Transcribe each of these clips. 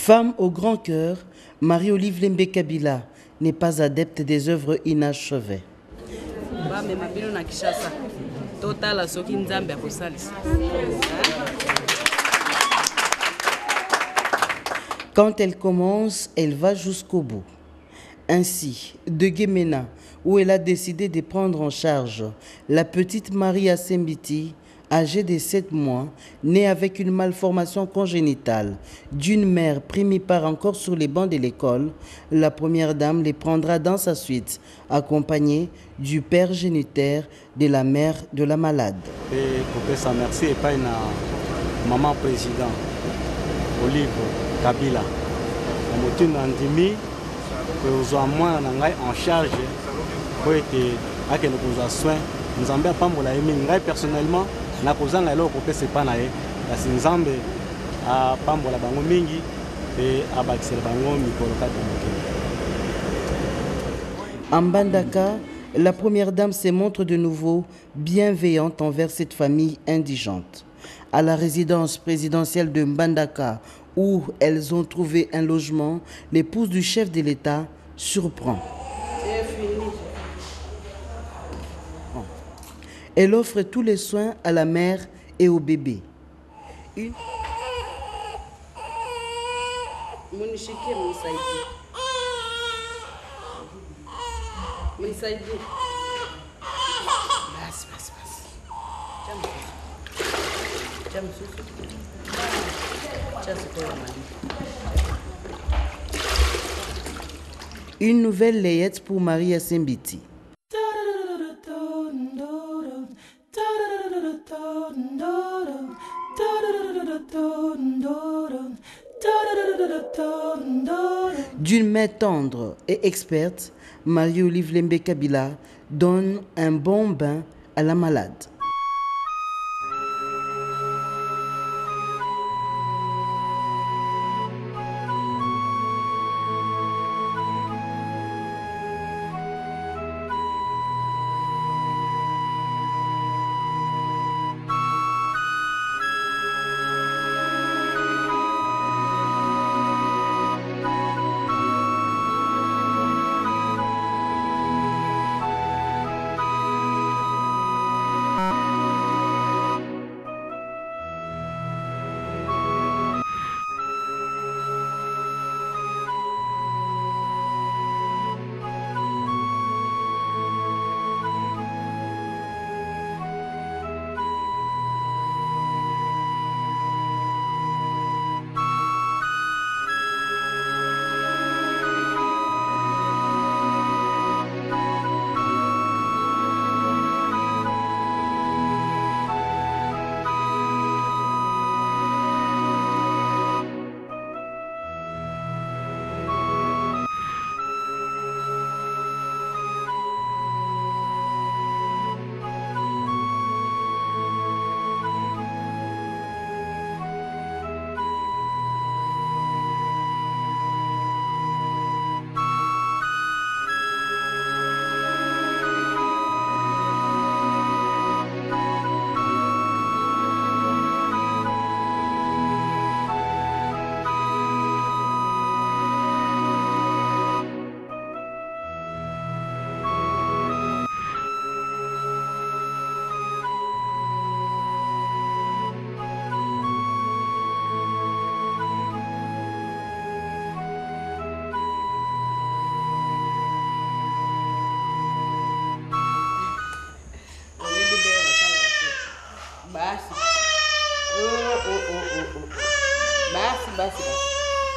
Femme au grand cœur, Marie-Olive Lembe Kabila n'est pas adepte des œuvres inachevées. Quand elle commence, elle va jusqu'au bout. Ainsi, de Guémena, où elle a décidé de prendre en charge la petite Marie Assembiti, âgée de 7 mois, née avec une malformation congénitale, d'une mère primipare encore sur les bancs de l'école, la première dame les prendra dans sa suite, accompagnée du père génitaire de la mère de la malade. Et pour ça, merci et pas une maman président, Olive Kabila. On m'a dit que nous moins en charge pour être à soin. Nous avons pas personnellement. Na kozanga elo ko pese pa na ye la sinzambe a pambola bango mingi et abakisela bango mikolo kati en Mbandaka, la première dame se montre de nouveau bienveillante envers cette famille indigente. À la résidence présidentielle de Mbandaka, où elles ont trouvé un logement, l'épouse du chef de l'État surprend. Elle offre tous les soins à la mère et au bébé. Une nouvelle layette pour Marie Assembiti. D'une main tendre et experte, Marie-Olive Lembe Kabila donne un bon bain à la malade.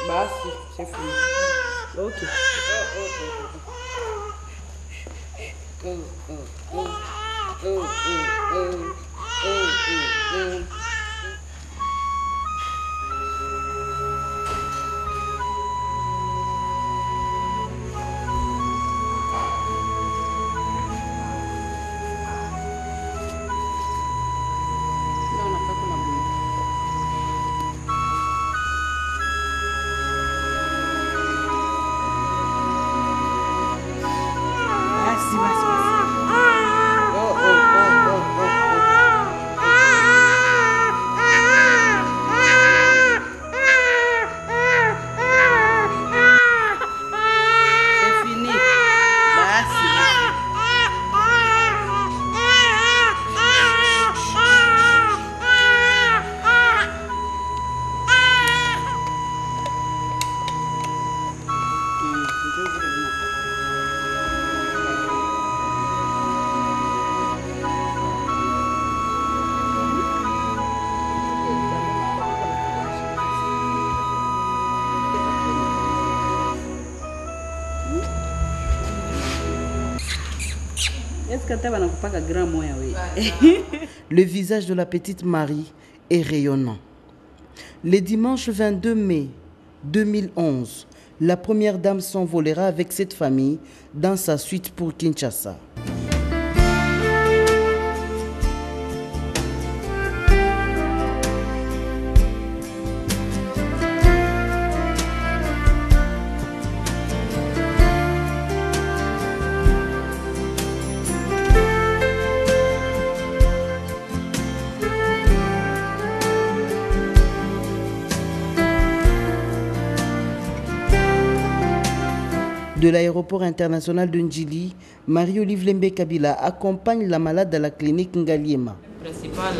Basi, c'est fini. Ok. Le visage de la petite Marie est rayonnant. Le dimanche 22 mai 2011, la première dame s'envolera avec cette famille dans sa suite pour Kinshasa. De l'aéroport international de Ndjili, Marie-Olive Lembe Kabila accompagne la malade à la clinique Ngaliema. Le principal,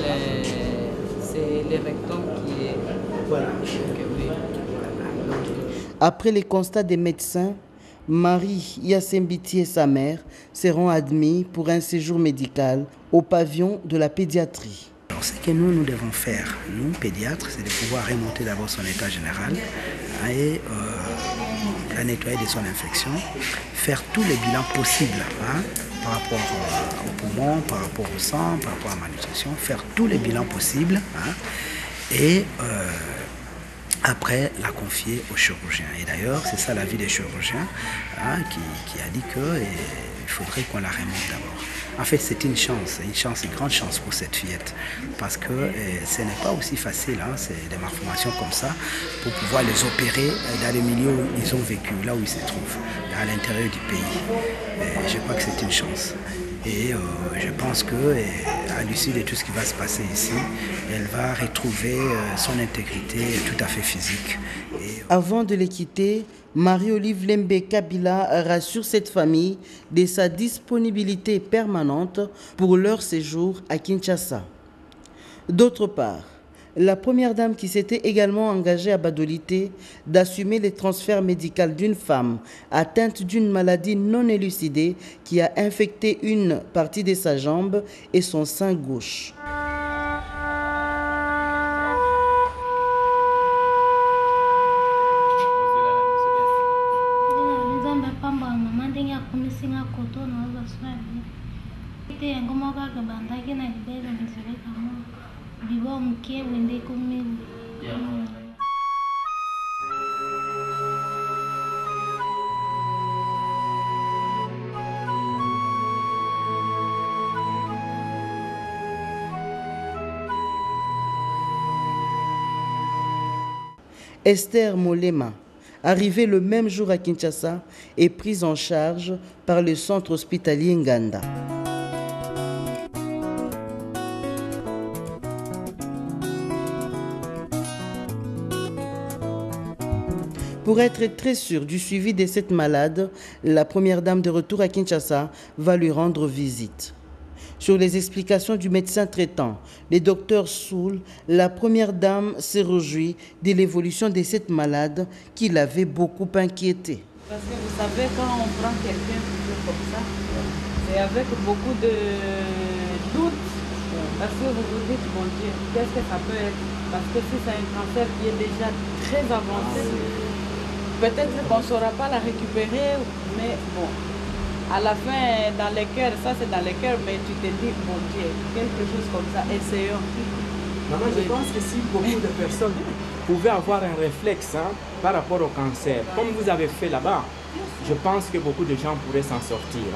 c'est le rectum qui est... Voilà. Après les constats des médecins, Marie Yassembiti et sa mère seront admis pour un séjour médical au pavillon de la pédiatrie. Alors, ce que nous devons faire, nous pédiatres, c'est de pouvoir remonter d'abord son état général et la nettoyer de son infection, faire tous les bilans possibles par rapport au poumon, par rapport au sang, par rapport à la malnutrition, faire tous les bilans possibles et après la confier au chirurgien. Et d'ailleurs, c'est ça l'avis des chirurgiens qui a dit qu'il faudrait qu'on la remonte d'abord. En fait, c'est une grande chance pour cette fillette, parce que ce n'est pas aussi facile, c'est des malformations comme ça, pour pouvoir les opérer dans le milieu où ils ont vécu, là où ils se trouvent, à l'intérieur du pays. Et je crois que c'est une chance. Et je pense qu'à l'issue de tout ce qui va se passer ici, elle va retrouver son intégrité tout à fait physique. Avant de les quitter, Marie-Olive Lembe Kabila rassure cette famille de sa disponibilité permanente pour leur séjour à Kinshasa. D'autre part, la première dame qui s'était également engagée à Badolité d'assumer les transferts médicaux d'une femme atteinte d'une maladie non élucidée qui a infecté une partie de sa jambe et son sein gauche. Esther Molema, arrivée le même jour à Kinshasa, est prise en charge par le centre hospitalier Nganda. Pour être très sûre du suivi de cette malade, la première dame de retour à Kinshasa va lui rendre visite. Sur les explications du médecin traitant, le docteur Soul, la première dame s'est réjouie de l'évolution de cette malade qui l'avait beaucoup inquiétée. Parce que vous savez, quand on prend quelqu'un comme ça, c'est avec beaucoup de doutes. Parce que vous vous dites, mon Dieu, qu'est-ce que ça peut être? Parce que si c'est un cancer qui est déjà très avancé, peut-être qu'on ne saura pas la récupérer, mais bon. À la fin, dans les cœurs, ça c'est dans les cœurs, mais tu te dis, mon Dieu, quelque chose comme ça, essayons. Maman, je pense que si beaucoup de personnes pouvaient avoir un réflexe par rapport au cancer, comme vous avez fait là-bas, je pense que beaucoup de gens pourraient s'en sortir.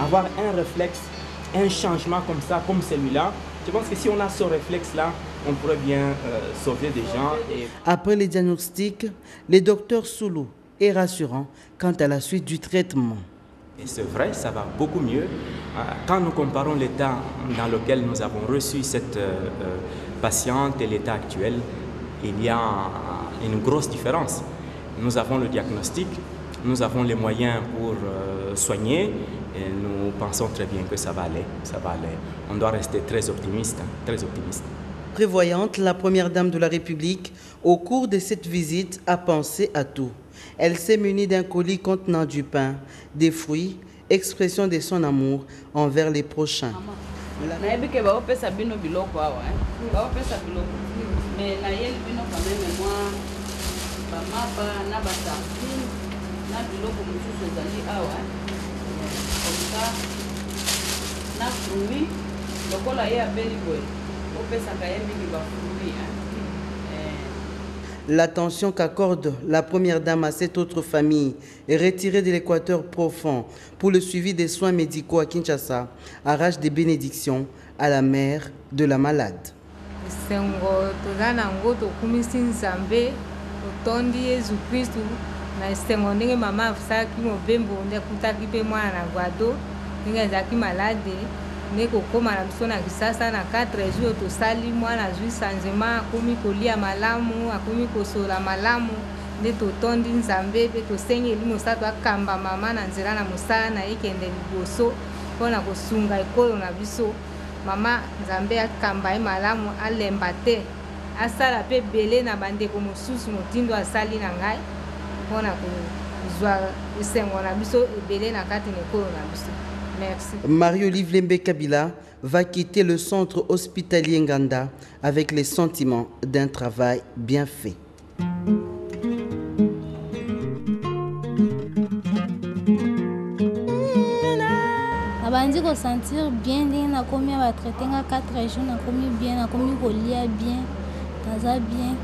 Avoir un réflexe, un changement comme ça, comme celui-là, je pense que si on a ce réflexe-là, on pourrait bien sauver des gens. Après les diagnostics, le docteur Soulou est rassurant quant à la suite du traitement. Et c'est vrai, ça va beaucoup mieux. Quand nous comparons l'état dans lequel nous avons reçu cette patiente et l'état actuel, il y a une grosse différence. Nous avons le diagnostic, nous avons les moyens pour soigner et nous pensons très bien que ça va aller. Ça va aller. On doit rester très optimiste, très optimiste. Prévoyante, la première dame de la République, au cours de cette visite, a pensé à tout. Elle s'est munie d'un colis contenant du pain, des fruits, expression de son amour envers les prochains. na fruit lokola ye apeli boye opesaka ye mingi bafruit. L'attention qu'accorde la première dame à cette autre famille est retirée de l'Équateur profond pour le suivi des soins médicaux à Kinshasa arrache des bénédictions à la mère de la malade. Sengo tozana ngo tokumisi Nzambe otondi Yesu Kristu na sengo ndenge mama afusaki mobembo nde akutaki mpe mwana na gwado ndenge azalaki malade nde kokóma na biso na Kisasa na 4 jours tosali mwana azwi changement akomi kolia malamu akomi kosola malamu nde totondi Nzambe mpe tosengeli mosato akamba mama na nzela na mosala na ye kende liboso mpona kosunga ekolo na biso. Mama Nzambe akamba ye malamu alemba te asala pe belé na bandeko mosusu motindo asali na ngai mpona kozwa esengo na biso ebele na kati na ekolo na biso. Merci. Marie-Olive Lembe Kabila va quitter le centre hospitalier Nganda avec les sentiments d'un travail bien fait. Nabandi ko sentir bien ndenge nakomi abatraite nga 4 jours nakomi bien nakomi kolia bien naza bien.